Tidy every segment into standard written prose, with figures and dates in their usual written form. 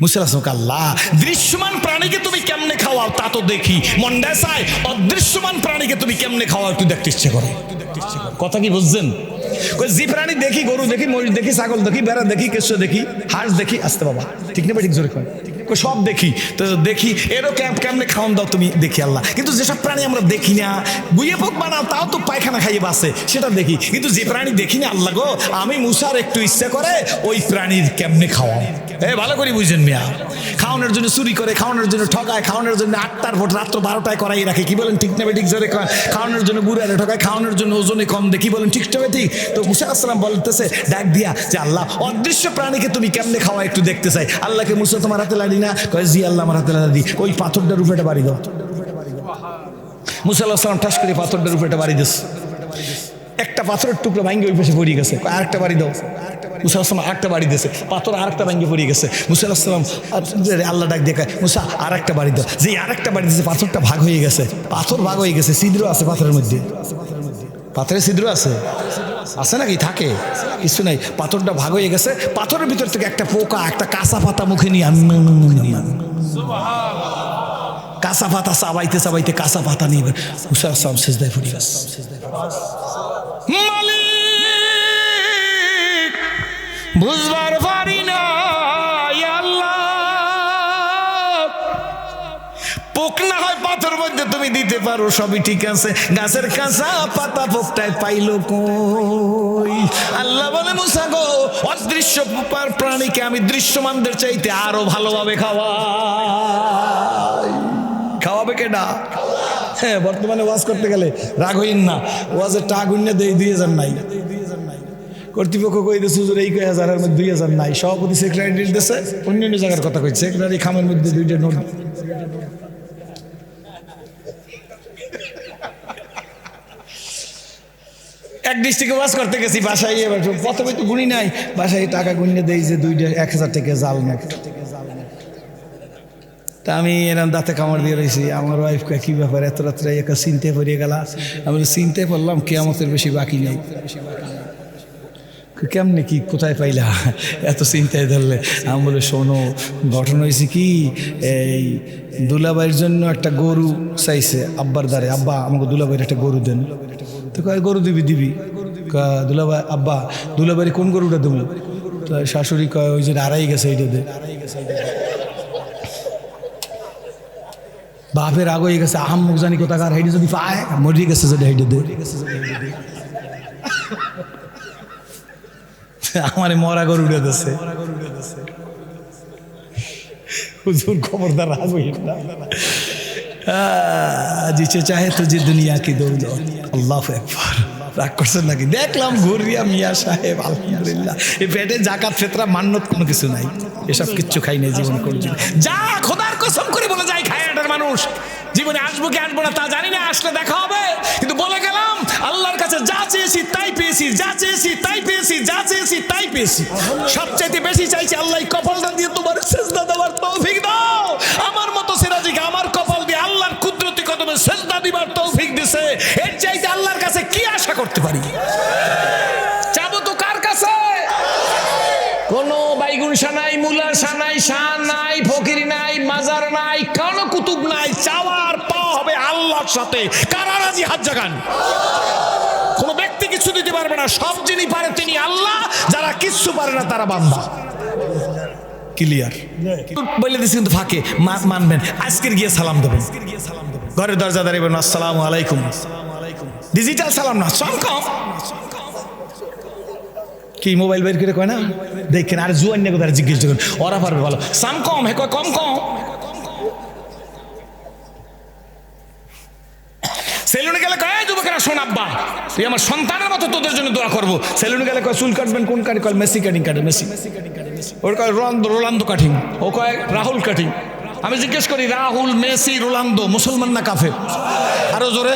মুসা আলাইহিস আল্লাহ দৃশ্যমান প্রাণীকে তুমি কেমনে খাওয়াও তা তো দেখি, মন্ডা চাই অদৃশ্যমান প্রাণীকে তুমি কেমনে খাওয়াও একটু দেখতে ইচ্ছে করে। কথা কি বুঝছেন? যে প্রাণী দেখি, গরু দেখি, মহিষ দেখি, ছাগল দেখি, বেড়া দেখি, কেঁচো দেখি, হাঁস দেখি, আসতে বাবা ঠিক না ঠিক জোরে সব দেখি, তো দেখি এরও কেমনে খাওয়ান দাও তুমি দেখি আল্লাহ। কিন্তু যেসব প্রাণী আমরা দেখি না, বুয়ে পোক বানাও তাও তো পায়খানা খাইয়ে বাসে, সেটা দেখি। কিন্তু যে প্রাণী দেখি না আল্লাহ গো, আমি মুসার একটু ইচ্ছা করে ওই প্রাণীর কেমনে খাওয়াও। ভালো করে বুঝছেন মিয়া? খাওয়ানোর জন্য চুরি করে, খাওয়ানোর জন্য ঠকায়, খাওয়ানোর জন্য 8টার ভোট রাত্র 12টায় করাই রাখে, কি বলেন ঠিক না ঠিক জোরে? খাওয়ানোর জন্য বুড়ারে ঠকায়, খাওয়ানোর জন্য ওজনে কম দেয়, কি বলেন ঠিক না ঠিক? তো মুসা আলাইহিস সালাম বলতেছে ডাক দিয়া যে আল্লাহ অদৃশ্য প্রাণীকে তুমি কেমনে খাওয়া একটু দেখতে চাই। আল্লাহকে মুসা তোমার হাতে লাড়ি না? কয় জি আল্লাহ আমার হাতে লাড়ি। ওই পাথরটার উপরে বাড়ি দাও। মুসা আলাইহিস সালাম ঠাস করে পাথরটার উপরে বাড়ি দিচ্ছে। একটা পাথরের টুকরো ভাঙ্গে ওই পাশে পড়ে গেছে। আরেকটা বাড়ি দাও। মুসা আলাইহিস সালাম আরেকটা বাড়ি দিয়েছে, পাথর আরেকটা ভাঙ্গে পড়ে গেছে। মুসা আলাইহিস সালাম আল্লাহ ডাক দিয়ে মুসা আরেকটা বাড়ি দাও। যে আরেকটা বাড়ি দিয়েছে, পাথরটা ভাগ হয়ে গেছে। পাথর ভাগ হয়ে গেছে, ছিদ্র আছে পাথরের মধ্যে। পাথরের ছিদ্র আছে আছে নাকি? থাকে কিছু নাই। পাথরটা ভাগ হয়ে গেছে, পাথরের ভিতর থেকে একটা পোকা, একটা কাঁচা পাতা মুখে নিয়ে কাঁচা পাতা চাবাইতে চাবাইতে কাঁচা পাতা নিয়ে মুসা আলাইহিস সালাম সিজদায় পড়ে গেছে। বুঝবার পারি না আল্লাহ, পোক না হয় পাথর মধ্যে তুমি দিতে পারো, সবই ঠিক আছে, গাছের কাঁচা পাতা পোকটায় পাইলো কই? আল্লাহ বলে মুসা গো, অদৃশ্য প্রাণীকে আমি দৃশ্যমানদের চাইতে আরো ভালোভাবে খাওয়াবে কেডা? হ্যাঁ, বর্তমানে ওয়াজ করতে গেলে রাগ হইন না, ওয়াজের টাকা গুণে দেই 2000 নাই। কর্তৃপক্ষ কই দিয়েছে হুজুর এই 1000-এর মধ্যে 2000 নাই। সভাপতি সেক্রেটারি দিতেছে, অন্যান্য জায়গার কথা কইছে, সেক্রেটারি খামের মধ্যে 2টা নোট। এক ডিস্ট্রিক্টে ওয়াজ করতে গেছি, বাসায় এবার প্রথমে তো গুণি নাই, বাসায় টাকা গুণে দেই যে 2টা 1000 টাকা জাল নোট। তা আমি এরকম দাঁতে কামড় দিয়ে রয়েছি। আমার ওয়াইফ কয় কি ব্যাপার এত রাত্রে একা চিনতে পড়িয়ে গেলা? আমি চিনতে পারলাম কিয়ামতের বেশি বাকি নেই। কেমনে কি কোথায় পাইলা এত চিন্তায় ধরলে? আমি বলে শোনো, ঘটনা হয়েছে কি, এই দুলাভাইয়ের জন্য একটা গরু চাইছে আব্বার দ্বারে। আব্বা আমাকে দুলাভাইয়ের একটা গরু দেন। তো কয় গরু দিবি? দুলাভাই আব্বা দুলাভাইয়ের কোন গরুটা দেবো? তো শাশুড়ি কয় ওই যে হারাই গেছে এইটা দে। বাপের আগ হয়ে গেছে, আহাম মুখ জানি কোথাকার, হেঁটে যদি পায় মরে গেছে যদি হেঁটে দে। আমার মরা গরু উড়ে দিচ্ছে। হুজুর খবরদার রাগ হইল না, জিছে চাহে তো যে দুনিয়া কি দৌলত। আল্লাহু আকবার। রাগ করছেন নাকি? দেখলাম ঘুরিয়া মিয়া সাহেব আলহামদুলিল্লাহ, এই পেটে জাকাত ফিতরা মান্নত কোনো কিছু নাই, এসব কিচ্ছু খাই নাই জীবন করছি। যা খোদার কসম করে বলে যায় খায় এটার মানুষ। জীবনে আসবো কি আসবো না তা জানি না, আসলে দেখা হবে। কিন্তু বলে গেলাম আল্লাহর কাছে যা চেয়েছি তাই পেয়েছি, যা চেয়েছি তাই পেয়েছি, যা চেয়েছি তাই পেয়েছি। সবচাইতে বেশি চাইছি আল্লাহ কপালটা দিয়ে তোমার সেজদা দেওয়ার তৌফিক দাও। আমার মতো সিরাজিকে আমার কপাল দিয়ে আল্লাহর কুদরতি কদমে সেজদা দিবার তৌফিক দিছে। এর চাইতে আল্লাহর কাছে কি আশা করতে পারি? চাবো তো কার কাছে? কোন বাইগুন শাহ নাই, মুলার শাহ নাই, শাহ নাই, ফকির নাই, মাজার নাই, কারো কুতুব নাই। চাওয়ার পাওয়া হবে আল্লাহর সাথে। কারা রাজি হাত জাগান? কোন ব্যক্তি কিছু দিতে পারবে না, সব যিনি পারে তিনি আল্লাহ, যারা কিচ্ছু পারে না তারা বান্দা। ক্লিয়ার বলে দিচ্ছি, কিন্তু ফাঁকে মানবেন। আজকের গিয়ে সালাম দেবেন, ঘরের দরজা দাঁড়িয়েবেন, আসসালামু আলাইকুম। ডিজিটাল সালাম না, সংকম কি মোবাইল বের করে কয় না, দেখেন। আর জুয়ান নিয়ে কোথায় জিজ্ঞেস করেন, ওরা পারবে ভালো। সাম কম হে কয় কম কম। সেলুনে গেলে কয় যুবকেরা শোন আব্বা, তুই আমার সন্তানের মতো তোদের জন্য দোয়া করবো। সেলুনে গেলে কয় চুল কাটবেন কোন কাটি? কয় মেসি কাটিং কাটে, মেসি। ওর কয় রোনালদো কাটিং, ও কয় রাহুল কাটিং। আমি জিজ্ঞেস করি রাহুল, মেসি, রোনালদো মুসলমান না কাফের? আরো জোরে,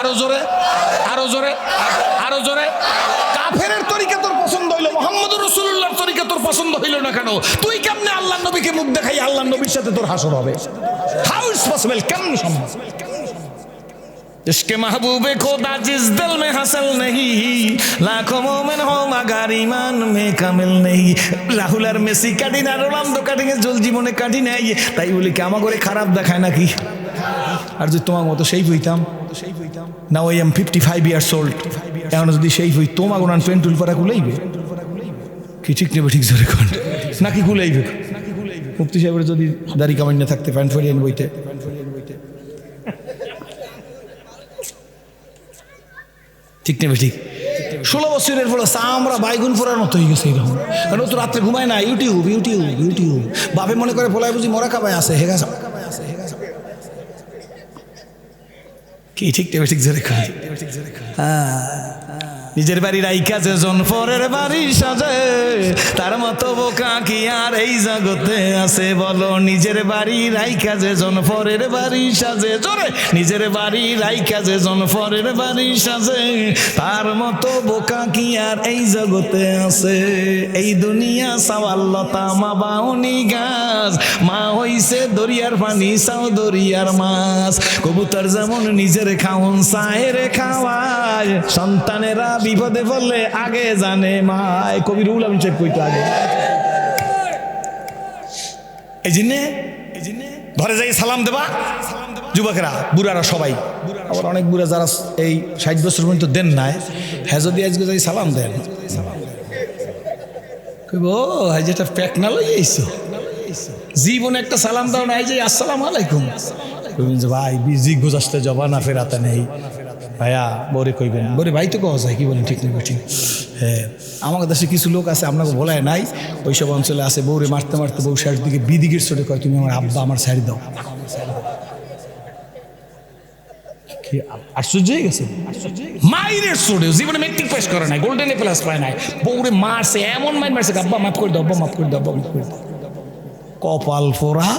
আরো জোরে, আরো জোরে, আরো জোরে। কাফেরের তরিকা তোর পছন্দ হইলো, মুহাম্মদুর রাসূলুল্লাহর তরিকা তোর পছন্দ হইলো না কেন? তুই কেমনে আল্লাহর নবীকে মুখ দেখাই আল্লাহর নবীর সাথে তোর হাসর হবে? How is possible? কেমন সম্ভব? इश्क़ महबूब खुदा जिस दिल में हासिल नहीं लाखों मोमिन हो मगर ईमान में कामिल नहीं রাহুল আর মেসি কাটি না রোনালদো কাটি না জল জীবনে কাটি নাই তাই বলি কি আমার করে খারাপ দেখায় নাকি আর যদি তোমার মতো সেই হইতাম now I am 55 years old এখন যদি সেই হই তোমার গুণান পেন্টুল পারা কুলাইবে কি ঠিক নেবে ঠিক জোরে কোন নাকি কুলাইবে মুফতি সাহেবের যদি দাড়ি কামাই না থাকতে প্যান্ট ফেরিয়ে বইতে ঠিক নেবে ঠিক 16 বছরের পর আমরা বাইগুন ফোরার মতো হয়ে গেছে এরকম কারণ তো রাত্রে ঘুমায় না ইউটিউব বাপে মনে করে ফোলায় বুঝি মরা কাবায় আছে হেগা কি ঠিক নেবে ঠিক জোরে খায় নিজের বাড়ি রাইখা যে জন পরের বাড়ি সাজে তার মতো বোকা কি আর এই জগতে আছে বলো নিজের বাড়ি রাইখা যে জন পরের বাড়ি সাজে জোরে নিজের বাড়ি রাইখা যে জন পরের বাড়ি সাজে তার মতো বোকা কি আর এই জগতে আছে এই দুনিয়া সাওয়াল্লতা মা বাউনি গাছ মা হইছে দরিয়ার পানি সাও দরিয়ার মাছ কবুতর যেমন নিজের খাওন সাহের খাওয়ায় সন্তানেরা বিপদে পড়লে আগে জানে মায় কবি রুল আমি চেক কইতে আগে এই জন্যে ঘরে যাই সালাম দেবা যুবকেরা বুড়ারা সবাই আবার অনেক বুড়া যারা এই 60 বছর পর্যন্ত দেন নাই হ্যাঁ যদি আজকে যাই সালাম দেন কইব আজ যেটা প্যাক না লই আইছো জীবনে একটা সালাম দাও না এই যে আসসালামু আলাইকুম কইবেন যে ভাই বিজি গুজাসতে যাবা না ফেরাতে নেই ভাইয়া বরে কইবেন বরে ভাই তো কওয়া যায় কি বলেন ঠিক নেই ঠিক হ্যাঁ আমাদের দেশে কিছু লোক আছে আপনাকে বলায় নাই ওইসব অঞ্চলে আছে বউরে মারতে মারতে বউ সাইড দিকে বিদিকের চোটে কয় তুমি আমার আব্বা আমার সাইড দাও কি আশ্চর্য হয়ে গেছে মাইরের চোটে জীবনে মেট্রিক পাস করে নাই গোল্ডেন এ প্লাস পায় নাই বউরে মারছে এমন মারছে আব্বা মাফ করে দাও আব্বা মাফ করে দাও আব্বা মাফ করে দাও কপাল ফোরা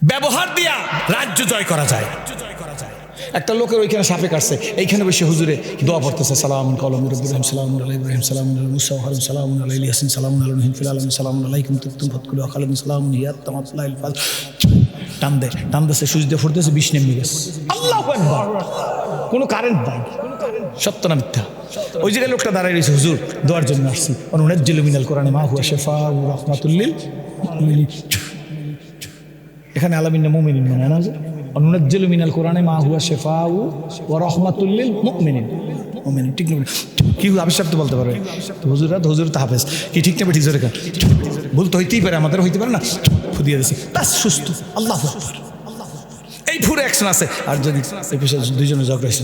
ব্যবহার দিয়া রাজ্য জয় করা যায় একটা লোকের ওইখানে সাপে কাটছে এইখানে বসে হুজুরে দোয়া পড়তেছে সালামুন কলম রব্বিরহিম সালামুন আলাইহি ইব্রাহিম সালামুন আলাইহি মুসা হারুন সালামুন আলাইহি ইয়াসিন সালামুন আলাইহি ফিল আলামিন সালামুন আলাইকুম তুতুম ফাতকুল খালামিন সালামুন হিয়াত তামাতুল্লাহিল ফাজ টান দে সুজ দিয়ে ফুটতেছে 20 নেমে গেছে আল্লাহু আকবার কোনো কারেন্ট নাই সত্য না মিথ্যা ওই জায়গায় লোকটা দাঁড়ায় রয়েছে হুজুর দোয়ার জন্য আসছি অনুনাজ্জিলু মিনাল কোরআনে মা হুয়া শিফাউ ওয়া রাহমাতুল লিল মুমিনিন এখানে আলামিন মুমিনিন মানে না যে অনুনাজ্জিলু মিনাল কোরআনে মা হুয়া শিফাউ ওয়া রাহমাতুল লিল মুমিনিন ঠিক না কি আবিষ্কার তো বলতে পারবে হুজুর তো হাফেজ কি ঠিক না ঠিক জোরে কান ভুল তো হইতেই পারে আমাদের হইতে পারে না ফুদিয়ে দিয়েছে বাস সুস্থ আল্লাহু আকবার এই পুরো অ্যাকশন আছে আর যদি এই পেশে দুইজনে ঝগড়া হয়েছে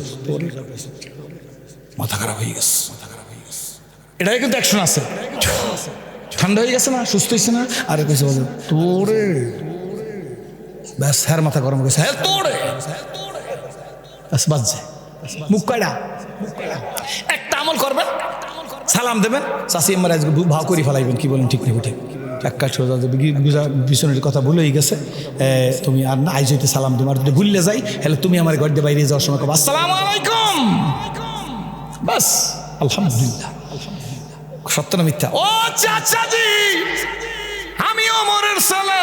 মাথা খারাপ হয়ে গেছে এটাই কিন্তু অ্যাকশন আছে ঠান্ডা হয়ে গেছে না সুস্থ হয়েছে না আরে কইছে বলে তোরে ব্যাস হ্যার মাথা গরম গেছে হ্যাঁ তোরে ব্যাস বাজছে মুখ কয়টা একটা আমল করবেন সালাম দেবেন চাষি আমার আজকে ভাও করে ফেলাইবেন কি বলেন ঠিক নেই ঠিক এক কাজ বিছনের কথা ভুলেই গেছে তুমি আর না আইজ হইতে সালাম তুমি আর যদি ভুললে যাই হলে তুমি আমার ঘর দিয়ে বাইরে যাওয়ার সময় আসসালামু আলাইকুম বাস আলহামদুলিল্লাহ সত্য না মিথ্যা ও চাচাজি আমি ওমরের ছেলে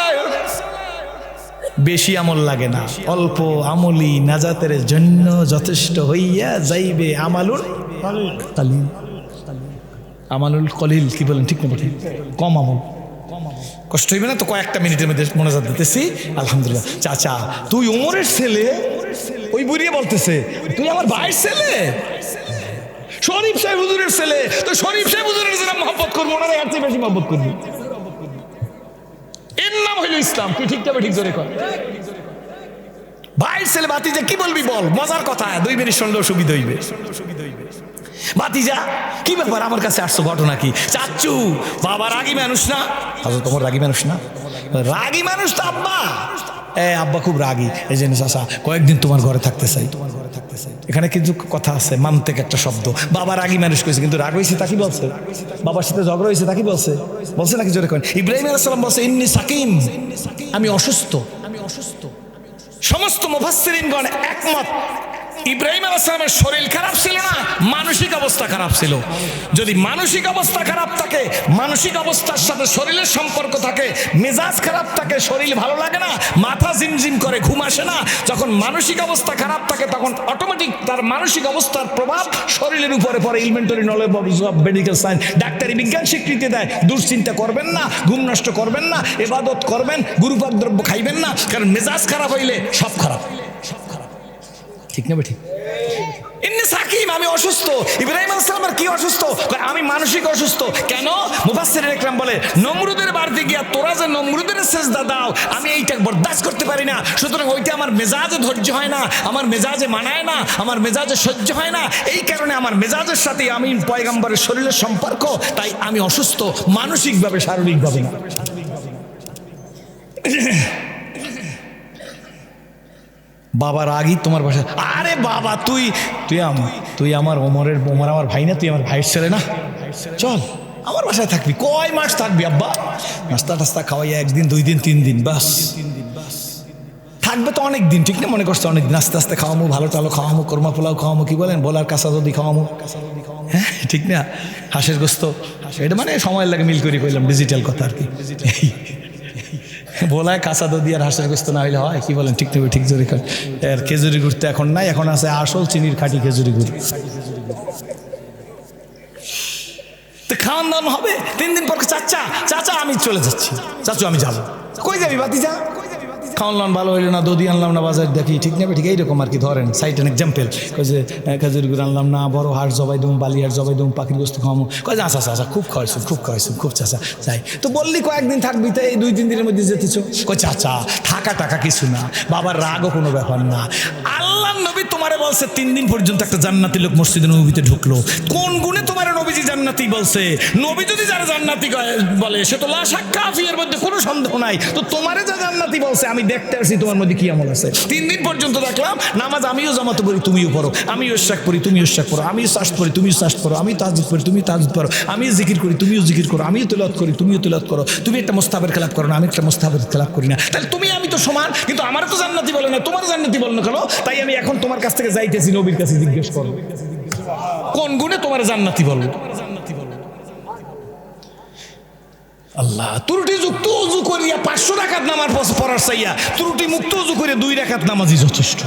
বেশি আমল লাগে না অল্প আমলি নাজাতের জন্য যথেষ্ট হইয়া যাইবে আমালুল কলিল আমালুল কলিল কি বলেন ঠিক না ঠিক কম আমল কষ্ট হইবে না তো কয়েকটা মিনিটের মধ্যে মোনাজাত দিতেছি আলহামদুলিল্লাহ চাচা তুই ওমরের ছেলে ওই বুড়িয়ে বলতেছে তুই আমার ভাইয়ের ছেলে শরীফ সাহেব হুজুরের ছেলে তো শরীফ সাহেব হুজুরের জন্য মহব্বত করবো ওনারা এর চেয়ে বেশি মহব্বত করবি এর নাম হইল ইসলাম তুই ঠিক যাবে ঠিক ধরে কর ভাইয়ের ছেলে বাতিজা কি বলবি বল মজার কথা 2 মিনিট শুনলেও সুবিধা হইবে বাতিজা কি ব্যাপার আমার কাছে আসছো ঘটনা কি চাচ্চু বাবা রাগী মানুষ না তোমার রাগী মানুষ না রাগী মানুষ তো আব্বা আব্বা খুব রাগী এই জন্য চাচা কয়েকদিন তোমার ঘরে থাকতে চাই এখানে কিন্তু কথা আছে মানতেক একটা শব্দ বাবা রাগী মানুষ কইছে কিন্তু রাগ হয়েছে তা কি বলছে বাবার সাথে ঝগড়া হয়েছে তা কি বলছে নাকি জোরে করেন ইব্রাহিম আলাইহিস সালাম বলছে ইন্নী সাকিম আমি অসুস্থ সমস্ত মুফাসসিরিনগণ একমত ইব্রাহিম আলাইহিস সালামের শরীর খারাপ ছিল না, মানসিক অবস্থা খারাপ ছিল। যদি মানসিক অবস্থা খারাপ থাকে, মানসিক অবস্থার সাথে শরীরের সম্পর্ক থাকে, মেজাজ খারাপ থাকে, শরীর ভালো লাগে না, মাথা ঝিমঝিম করে, ঘুম আসে না, যখন মানসিক অবস্থা খারাপ থাকে তখন অটোমেটিক তার মানসিক অবস্থার প্রভাব শরীরের উপরে পড়ে। Inventory knowledge of medical science, ডাক্তারি বিজ্ঞান স্বীকৃতি দেয় দুশ্চিন্তা করবেন না, ঘুম নষ্ট করবেন না, ইবাদত করবেন, গুরুপাক দ্রব্য খাইবেন না, কারণ মেজাজ খারাপ হইলে সব খারাপ। ঠিক না ঠিক? ইন্নি সাকিম, আমি অসুস্থ। ইব্রাহিম আলাইহিস সালামের কি অসুস্থ? আমি মানসিক অসুস্থ। কেন? মুফাসসিরিন ইকরাম বলে, নমরুদের বাড়িতে গিয়া তোরা যে নমরুদের সেজদা দাও, আমি এইটা বরদাস্ত করতে পারি না, সুতরাং ওইটা আমার মেজাজে ধৈর্য হয় না, আমার মেজাজে মানায় না, আমার মেজাজে সহ্য হয় না, এই কারণে আমার মেজাজের সাথে আমি পয়গম্বরের শরীরের সম্পর্ক, তাই আমি অসুস্থ মানসিকভাবে, শারীরিকভাবে না। বাবার আগেই তোমার বাসা, আরে বাবা তুই আমার ওমর আমার ভাই না, তুই আমার ভাইয়ের ছেলে না, চল আমার বাসায় থাকবি। কয় মাস থাকবি আব্বা? নাস্তা টাস্তা খাওয়াই একদিন, 2 দিন, 3 দিন, বাস। থাকবে তো অনেক দিন, ঠিক না? মনে করছে অনেক দিন, আস্তে আস্তে খাওয়ামো, ভালো টালো খাওয়ামো, কোরমা পোলাও খাওয়ামো, কি বলেন, বলার কাঁচা যদি খাওয়ামো, হ্যাঁ ঠিক না, হাঁসের গোস্ত, এটা মানে সময় লাগে, মিল করে কইলাম, ডিজিটাল কথা আর কি। বলায় কাঁচা দদি আর হাঁসের গোস্ত না হইলে হয়? কি বলেন ঠিক নেবে? ঠিক জোরে। আর খেজুরি গুড় তো এখন নাই, এখন আছে আসল চিনির খাঁটি খেজুরি গুড়। তো খাওয়ান দাওয়ান হবে। 3 দিন পর চাচা আমি চলে যাচ্ছি, চাচু আমি যাবো। কই যাবি বাতি? যা। খাওয়ান ভালো হইলো না, দদি আনলাম না, বাজার দেখি, ঠিক নেবে ঠিক, এইরকম আর কি। ধরেন সাইড এন এক্সাম্পল, কই যে খেজুরি গুড় আনলাম না, বড় হাঁস জবাই দুম, বালি হাঁস জবাই দুম, পাখির গোস্ত খাওয়ামো। কয় যে আচ্ছা আচ্ছা, খুব খাওয়াইছো, খুব চাচা যাই। তো বললি কয়েকদিন থাকবি, তো এই 2-3 দিনের মধ্যে যেতেছ। কই চাচা থাকা টাকা কিছু না, বাবার রাগও কোনো ব্যাপার না। আল্লাহ নবী তোমারে বলছে 3 দিন পর্যন্ত একটা জান্নাতি লোক মসজিদে নববীতে ঢুকলো। কোন গুণে তোমার নবীজি জান্নাতি বলছে? নবী যদি যারা জান্নাতি বলে সে তো লা শাক্কা ফি, এর মধ্যে কোনো সন্দেহ নাই। তো তোমারে যা জান্নাতি বলছে, আমি দেখতে আসছি তোমার মধ্যে কি আমল আছে। 3 দিন পর্যন্ত দেখলাম নামাজ আমিও জামাতে পড়ি, তুমিও পড়ো, আমিও ইশরাক পড়ি, তুমিও ইশরাক পড়ো, আমিও সাজদ পড়ি, তুমিও সাজদ পড়ো, আমি তাহাজ্জুদ পড়ি, তুমি তাহাজ্জুদ পড়ো, আমিও জিকির করি, তুমিও জিকির করো, আমিও তিলাওয়াত করি, তুমিও তিলাওয়াত করো, তুমি একটা মুস্তাহাবের খেলাপ করো না, আমি একটা মুস্তাহাবের খেলাপ করি না, তাহলে তুমি আমি তো সমান। কিন্তু আমার তো জান্নাতি বলে না, তোমার জান্নাতি বলে না কেন? তাই আমি এখন তোমার কাছ থেকে যাইতেছি, নবীর কাছে জিজ্ঞেস করো কোন গুণে তোমার জান্নাতি বলবো। আল্লাহ ত্রুটি যুক্ত উজু করিয়া 500 রাকাত নামাজ পড়ার চাইয়া ত্রুটি মুক্ত উজু করে 2 রাকাত নামাজই যথেষ্ট,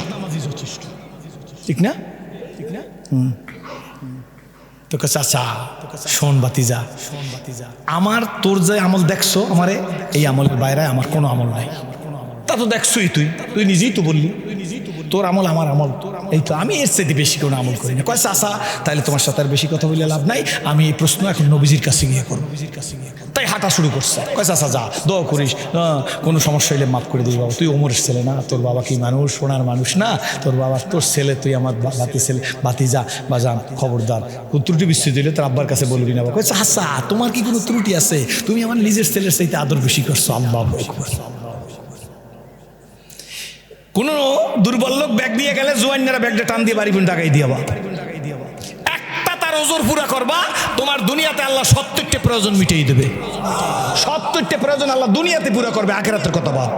ঠিক না? তোকে চাচা শোন বাতিজা, আমার তোর যে আমল দেখছো, আমারে এই আমলের বাইরে আমার কোনো আমল নাই। তা তো দেখছোই, তুই নিজেই তো বললি তোর আমল আমার আমল, এই তো আমি এর চাইতে বেশি কোনো আমল করি না। কয় চাচা তাহলে তোমার সাথে আর বেশি কথা বলে লাভ নাই, আমি এই প্রশ্ন এখন নবীজির কাছে গিয়ে করবো। তাই হাঁটা শুরু করছে। কয় চাচা যা, দোয়া করিস, কোনো সমস্যা হইলে মাফ করে দিস বাবা, তুই ওমরের ছেলে না, তোর বাবা কি মানুষ, সোনার মানুষ না, তোর বাবা তোর ছেলে, তুই আমার বাতি ছেলে, বাতি যা বা যান, খবরদার ত্রুটি বিস্তৃত দিলে তোর আব্বার কাছে বলবি না। কয় চাচা তোমার কি কোনো ত্রুটি আছে? তুমি আমার নিজের ছেলের চাইতে আদর বেশি করছো। আল্লাহু আকবার। কোনো দুর্বল লোক ব্যাগ দিয়ে গেলে জোয়ান্নারা ব্যাগটা টান দিয়ে বাড়ি টাকাই দিয়াবা, একটা তার ওজোর পুরা করবা, তোমার দুনিয়াতে আল্লাহ 70টা প্রয়োজন মিটিয়ে দেবে। 70টা প্রয়োজন আল্লাহ দুনিয়াতে পুরা করবে, আখিরাতের কথা বাদ।